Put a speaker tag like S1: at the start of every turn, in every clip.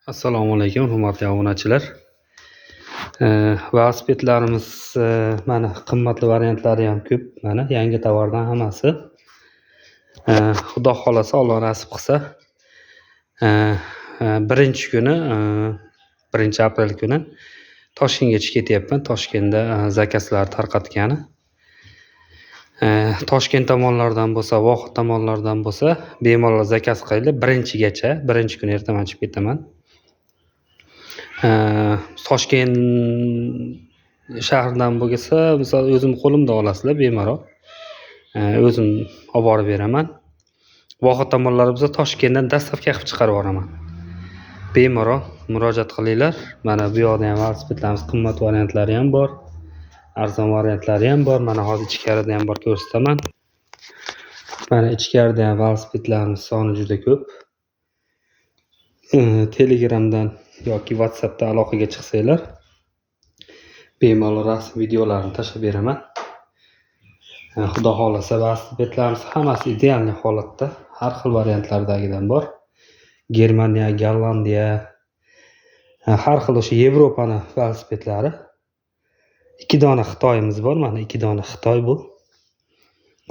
S1: Assalomu alaykum, hurmatli obunachilar. Velosipedlarimiz mana qimmatli variantlari ham ko'p. Mana yangi tovardan hammasi. Xudo xolasa, Alloh nasib qilsa, birinchi kuni 1-aprel kuni Toshkentgacha ketyapman. Toshkentda zakazlar tarqatgani. Toshkent tomonlaridan bo'lsa, Vohid tomonlaridan bo'lsa, bemalol zakaz qilinglar. Birinchi kuni ertaman chiqib ketaman. Toshkent shahridan bo'lsa, misol o'zim qo'limda olasizlar bemalol. O'zim olib borib beraman. Vohid tomonlari bo'lsa, Toshkentdan dastavka qilib chiqarib yuboraman. Bemalol murojaat qilinglar. Mana bu yoqda ham velosipedlarimiz qimmat variantlari ham bor. Arzon variantlari ham bor. Mana hozir ichkarida ham bor, ko'rsataman. Mana ichkarida ham velosipedlarimiz soni juda ko'p. Telegramdan yoki WhatsAppda aloqaga chiqsanglar, bemalol rasm videolarni tashlab beraman. Xudo xolasa, velosipedlarimiz hammasi ideal holatda, har xil variantlardagidan bor. Germaniya, Gollandiya, har xil o'sha Yevropani velosipedlari. 2 dona Xitoyimiz bor, mana 2 dona Xitoy bu.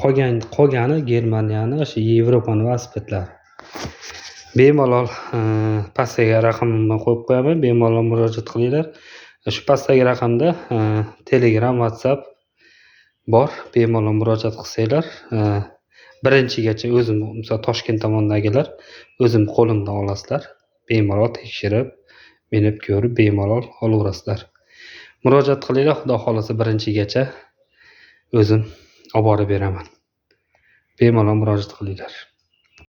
S1: Qolgani Germaniyani, o'sha Yevropani velosipedlari. Bemalol pastga raqamimni qo'yib qo'yaman, bemalol murojaat qilinglar. Shu pastdagi raqamda Telegram, WhatsApp bor, bemalol murojaat qilsanglar, birinchigacha o'zim, misol Toshkent tomondagilar o'zim qo'limdan olasizlar. Bemalol tekshirib, minib ko'rib, bemalol olaverasizlar. Murojaat qilinglar, xudo xolasa birinchigacha o'zim olib borib beraman. Bemalol murojaat qilinglar.